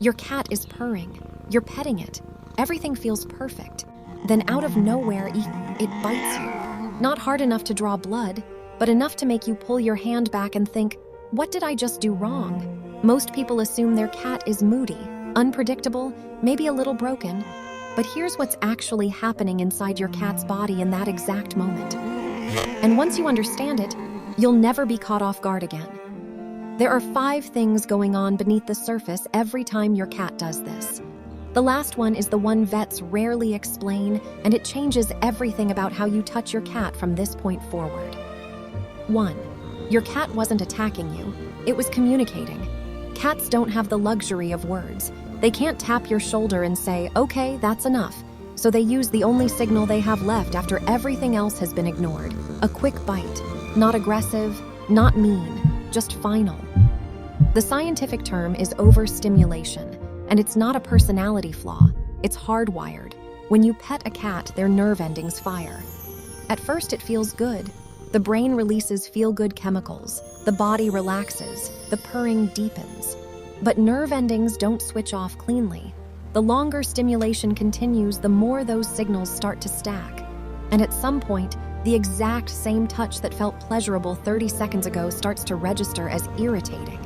Your cat is purring. You're petting it. Everything feels perfect. Then out of nowhere, it bites you. Not hard enough to draw blood, but enough to make you pull your hand back and think, what did I just do wrong? Most people assume their cat is moody, unpredictable, maybe a little broken. But here's what's actually happening inside your cat's body in that exact moment. And once you understand it, you'll never be caught off guard again. There are 5 things going on beneath the surface every time your cat does this. The last one is the one vets rarely explain, and it changes everything about how you touch your cat from this point forward. 1. Your cat wasn't attacking you, it was communicating. Cats don't have the luxury of words. They can't tap your shoulder and say, okay, that's enough. So they use the only signal they have left after everything else has been ignored. A quick bite. Not aggressive, not mean, just final. The scientific term is overstimulation, and it's not a personality flaw, it's hardwired. When you pet a cat, their nerve endings fire. At first it feels good. The brain releases feel-good chemicals, the body relaxes, the purring deepens. But nerve endings don't switch off cleanly. The longer stimulation continues, the more those signals start to stack. And at some point, the exact same touch that felt pleasurable 30 seconds ago starts to register as irritating.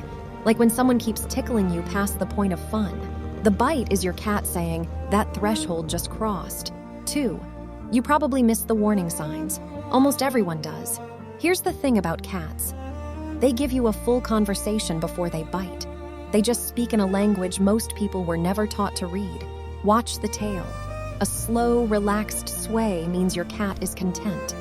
Like when someone keeps tickling you past the point of fun. The bite is your cat saying, that threshold just crossed. 2. You probably missed the warning signs. Almost everyone does. Here's the thing about cats. They give you a full conversation before they bite. They just speak in a language most people were never taught to read. Watch the tail. A slow, relaxed sway means your cat is content.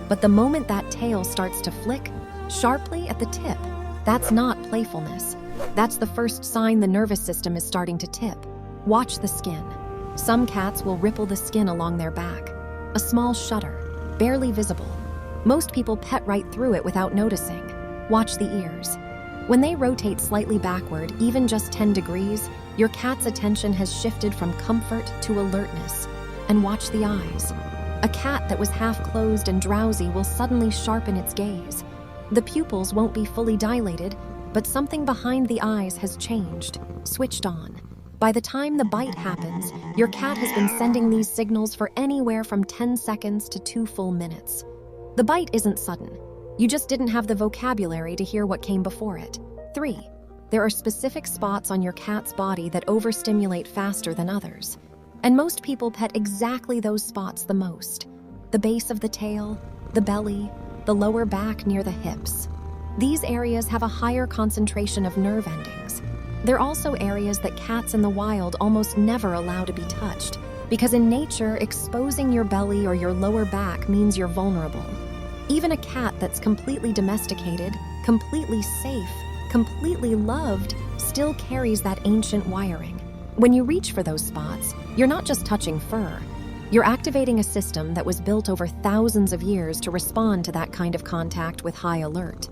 But the moment that tail starts to flick, sharply at the tip, that's not playfulness. That's the first sign the nervous system is starting to tip. Watch the skin. Some cats will ripple the skin along their back. A small shudder, barely visible. Most people pet right through it without noticing. Watch the ears. When they rotate slightly backward, even just 10 degrees, your cat's attention has shifted from comfort to alertness. And watch the eyes. A cat that was half closed and drowsy will suddenly sharpen its gaze. The pupils won't be fully dilated, but something behind the eyes has changed, switched on. By the time the bite happens, your cat has been sending these signals for anywhere from 10 seconds to 2 full minutes. The bite isn't sudden. You just didn't have the vocabulary to hear what came before it. 3. There are specific spots on your cat's body that overstimulate faster than others. And most people pet exactly those spots the most. The base of the tail, the belly, the lower back near the hips. These areas have a higher concentration of nerve endings. They're also areas that cats in the wild almost never allow to be touched, because in nature, exposing your belly or your lower back means you're vulnerable. Even a cat that's completely domesticated, completely safe, completely loved, still carries that ancient wiring. When you reach for those spots, you're not just touching fur. You're activating a system that was built over thousands of years to respond to that kind of contact with high alert.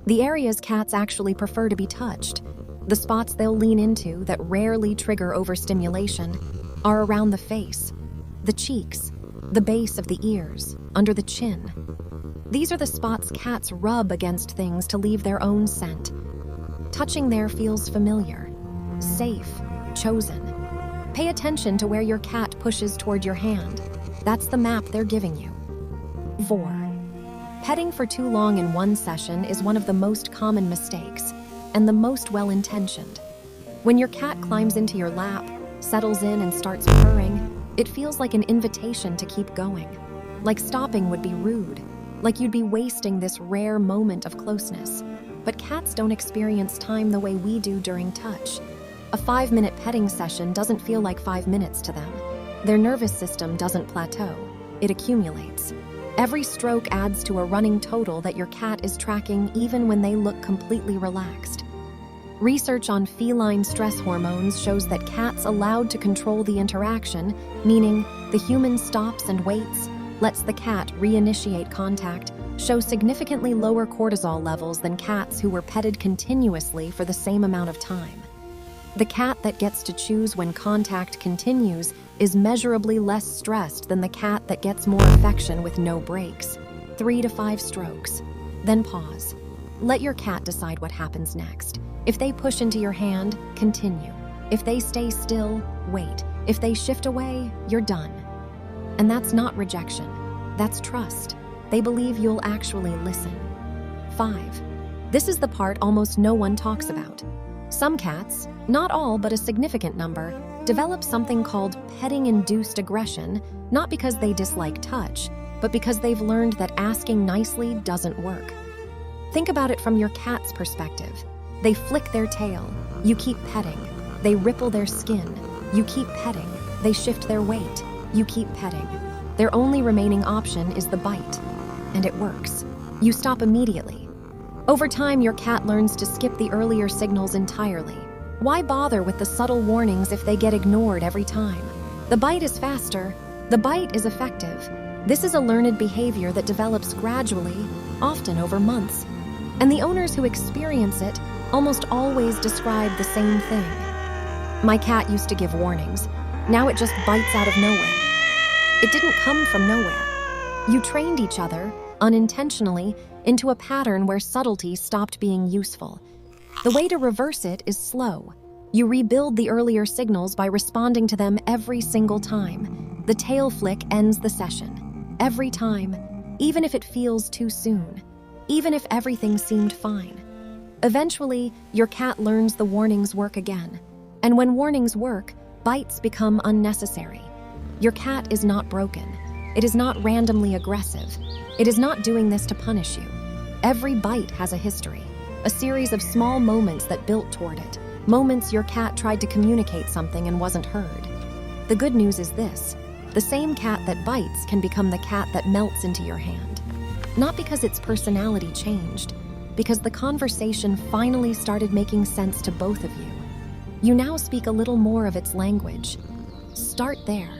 The areas cats actually prefer to be touched, the spots they'll lean into that rarely trigger overstimulation, are around the face, the cheeks, the base of the ears, under the chin. These are the spots cats rub against things to leave their own scent. Touching there feels familiar, safe, chosen. Pay attention to where your cat pushes toward your hand. That's the map they're giving you. 4. Petting for too long in one session is one of the most common mistakes, and the most well-intentioned. When your cat climbs into your lap, settles in and starts purring, it feels like an invitation to keep going. Like stopping would be rude, like you'd be wasting this rare moment of closeness. But cats don't experience time the way we do during touch. A 5-minute petting session doesn't feel like 5 minutes to them. Their nervous system doesn't plateau, it accumulates. Every stroke adds to a running total that your cat is tracking even when they look completely relaxed. Research on feline stress hormones shows that cats allowed to control the interaction, meaning the human stops and waits, lets the cat reinitiate contact, show significantly lower cortisol levels than cats who were petted continuously for the same amount of time. The cat that gets to choose when contact continues is measurably less stressed than the cat that gets more affection with no breaks. 3 to 5 strokes. Then pause. Let your cat decide what happens next. If they push into your hand, continue. If they stay still, wait. If they shift away, you're done. And that's not rejection. That's trust. They believe you'll actually listen. 5. This is the part almost no one talks about. Some cats, not all but a significant number, develop something called petting-induced aggression, not because they dislike touch, but because they've learned that asking nicely doesn't work. Think about it from your cat's perspective. They flick their tail, you keep petting. They ripple their skin, you keep petting. They shift their weight, you keep petting. Their only remaining option is the bite. And it works. You stop immediately. Over time, your cat learns to skip the earlier signals entirely. Why bother with the subtle warnings if they get ignored every time? The bite is faster. The bite is effective. This is a learned behavior that develops gradually, often over months. And the owners who experience it almost always describe the same thing. My cat used to give warnings. Now it just bites out of nowhere. It didn't come from nowhere. You trained each other, unintentionally, into a pattern where subtlety stopped being useful. The way to reverse it is slow. You rebuild the earlier signals by responding to them every single time. The tail flick ends the session. Every time, even if it feels too soon. Even if everything seemed fine. Eventually, your cat learns the warnings work again. And when warnings work, bites become unnecessary. Your cat is not broken. It is not randomly aggressive. It is not doing this to punish you. Every bite has a history, a series of small moments that built toward it, moments your cat tried to communicate something and wasn't heard. The good news is this: the same cat that bites can become the cat that melts into your hand. Not because its personality changed, because the conversation finally started making sense to both of you. You now speak a little more of its language. Start there.